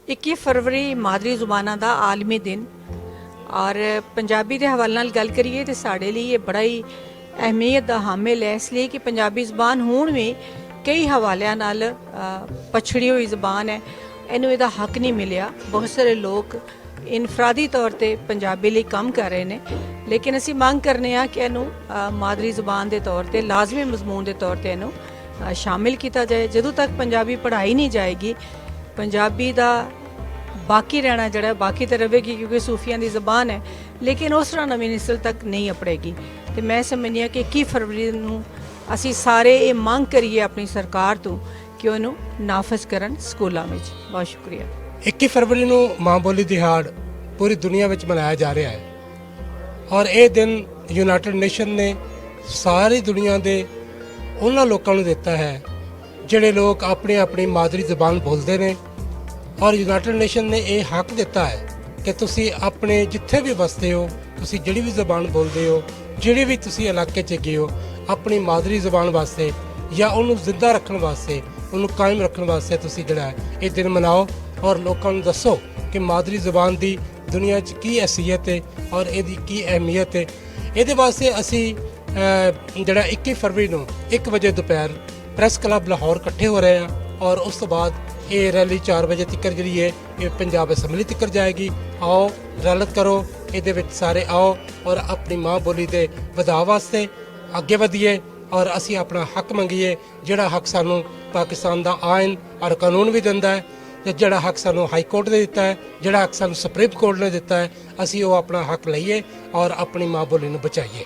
21 फरवरी मादरी ਜ਼ੁਬਾਨਾਂ ਦਾ ਆਲਮੀ ਦਿਨ ਔਰ ਪੰਜਾਬੀ ਦੇ ਹਵਾਲੇ ਨਾਲ ਗੱਲ ਕਰੀਏ ਤੇ ਸਾਡੇ ਲਈ ਇਹ ਬੜਾ ਹੀ ਅਹਿਮੀਅਤ ਦਾ ਹਾਮਿਲ ਹੈ, ਇਸ ਲਈ ਕਿ ਪੰਜਾਬੀ ਜ਼ੁਬਾਨ ਹੁਣ ਵੀ ਕਈ ਹਵਾਲਿਆਂ ਨਾਲ ਪਛੜੀ ਹੋਈ ਜ਼ੁਬਾਨ ਹੈ। ਇਹਨੂੰ ਇਹਦਾ ਹੱਕ ਨਹੀਂ ਮਿਲਿਆ। ਬਹੁਤ ਸਾਰੇ ਲੋਕ ਇਨਫਰਾਦੀ ਤੌਰ ਤੇ ਪੰਜਾਬੀ ਲਈ ਕੰਮ ਕਰ ਰਹੇ ਨੇ, ਲੇਕਿਨ ਅਸੀਂ ਮੰਗ ਕਰਨੇ ਆ ਕਿ ਇਹਨੂੰ ਮਾਦਰੀ ਜ਼ੁਬਾਨ ਦੇ ਤੌਰ ਤੇ ਲਾਜ਼ਮੀ ਮਜ਼ਮੂਨ ਦੇ ਤੌਰ ਤੇ ਇਹਨੂੰ ਸ਼ਾਮਿਲ ਕੀਤਾ ਜਾਏ। ਜਦੋਂ ਤੱਕ ਪੰਜਾਬੀ ਪੜ੍ਹਾਈ ਨਹੀਂ ਜਾਏਗੀ, ਪੰਜਾਬੀ ਦਾ ਬਾਕੀ ਰਹਿਣਾ ਜਿਹੜਾ ਬਾਕੀ ਤਾਂ ਰਹੇਗੀ, ਕਿਉਂਕਿ ਸੂਫੀਆਂ ਦੀ ਜ਼ਬਾਨ ਹੈ, ਲੇਕਿਨ ਉਸ ਤਰ੍ਹਾਂ ਨਵੀਂ ਨਸਲ ਤੱਕ ਨਹੀਂ ਅਪੜੇਗੀ। ਤੇ ਮੈਂ ਸਮਝਦੀ ਹਾਂ ਕਿ 21 ਫਰਵਰੀ ਨੂੰ ਅਸੀਂ ਸਾਰੇ ਇਹ ਮੰਗ ਕਰੀਏ ਆਪਣੀ ਸਰਕਾਰ ਤੋਂ ਕਿ ਉਹਨੂੰ ਨਾਫਜ਼ ਕਰਨ ਸਕੂਲਾਂ ਵਿੱਚ। ਬਹੁਤ ਸ਼ੁਕਰੀਆ। 21 ਫਰਵਰੀ ਨੂੰ ਮਾਂ ਬੋਲੀ ਦਿਹਾੜ ਪੂਰੀ ਦੁਨੀਆ ਵਿੱਚ ਮਨਾਇਆ ਜਾ ਰਿਹਾ ਹੈ ਔਰ ਇਹ ਦਿਨ ਯੂਨਾਈਟਿਡ ਨੇਸ਼ਨ ਨੇ ਸਾਰੀ ਦੁਨੀਆ ਦੇ ਉਹਨਾਂ ਲੋਕਾਂ ਨੂੰ ਦਿੱਤਾ ਹੈ ਜਿਹੜੇ ਲੋਕ ਆਪਣੀ ਆਪਣੀ ਮਾਦਰੀ ਜ਼ਬਾਨ ਬੋਲਦੇ ਨੇ। ਔਰ ਯੂਨਾਈਟਿਡ ਨੇਸ਼ਨ ਨੇ ਇਹ ਹੱਕ ਦਿੱਤਾ ਹੈ ਕਿ ਤੁਸੀਂ ਆਪਣੇ ਜਿੱਥੇ ਵੀ ਵਸਦੇ ਹੋ, ਤੁਸੀਂ ਜਿਹੜੀ ਵੀ ਜ਼ਬਾਨ ਬੋਲਦੇ ਹੋ, ਜਿਹੜੇ ਵੀ ਤੁਸੀਂ ਇਲਾਕੇ 'ਚ ਗਏ ਹੋ, ਆਪਣੀ ਮਾਦਰੀ ਜ਼ਬਾਨ ਵਾਸਤੇ ਜਾਂ ਉਹਨੂੰ ਜ਼ਿੰਦਾ ਰੱਖਣ ਵਾਸਤੇ, ਉਹਨੂੰ ਕਾਇਮ ਰੱਖਣ ਵਾਸਤੇ ਤੁਸੀਂ ਜਿਹੜਾ ਇਹ ਦਿਨ ਮਨਾਓ ਔਰ ਲੋਕਾਂ ਨੂੰ ਦੱਸੋ ਕਿ ਮਾਦਰੀ ਜ਼ਬਾਨ ਦੀ ਦੁਨੀਆ 'ਚ ਕੀ ਅਹਿਮੀਅਤ ਹੈ ਔਰ ਇਹਦੀ ਕੀ ਅਹਿਮੀਅਤ ਹੈ। ਇਹਦੇ ਵਾਸਤੇ ਅਸੀਂ ਜਿਹੜਾ 21 ਫਰਵਰੀ ਨੂੰ 1 ਵਜੇ ਦੁਪਹਿਰ ਪ੍ਰੈਸ ਕਲੱਬ ਲਾਹੌਰ ਇਕੱਠੇ ਹੋ ਰਹੇ ਹਾਂ ਔਰ ਉਸ ਤੋਂ ਬਾਅਦ ਇਹ ਰੈਲੀ 4 ਵਜੇ ਤੱਕ ਜਿਹੜੀ ਹੈ ਇਹ ਪੰਜਾਬ ਅਸੈਂਬਲੀ ਤੱਕ ਜਾਏਗੀ। ਆਓ ਰਲਤ ਕਰੋ, ਇਹਦੇ ਵਿੱਚ ਸਾਰੇ ਆਓ ਔਰ ਆਪਣੀ ਮਾਂ ਬੋਲੀ ਦੇ ਵਧਾਅ ਵਾਸਤੇ ਅੱਗੇ ਵਧੀਏ ਔਰ ਅਸੀਂ ਆਪਣਾ ਹੱਕ ਮੰਗੀਏ, ਜਿਹੜਾ ਹੱਕ ਸਾਨੂੰ ਪਾਕਿਸਤਾਨ ਦਾ ਆਇਨ ਔਰ ਕਾਨੂੰਨ ਵੀ ਦਿੰਦਾ ਹੈ, ਤੇ ਜਿਹੜਾ ਹੱਕ ਸਾਨੂੰ ਹਾਈ ਕੋਰਟ ਨੇ ਦਿੱਤਾ ਹੈ, ਜਿਹੜਾ ਹੱਕ ਸਾਨੂੰ ਸੁਪਰੀਮ ਕੋਰਟ ਨੇ ਦਿੱਤਾ ਹੈ, ਅਸੀਂ ਉਹ ਆਪਣਾ ਹੱਕ ਲਈਏ ਔਰ ਆਪਣੀ ਮਾਂ ਬੋਲੀ ਨੂੰ ਬਚਾਈਏ।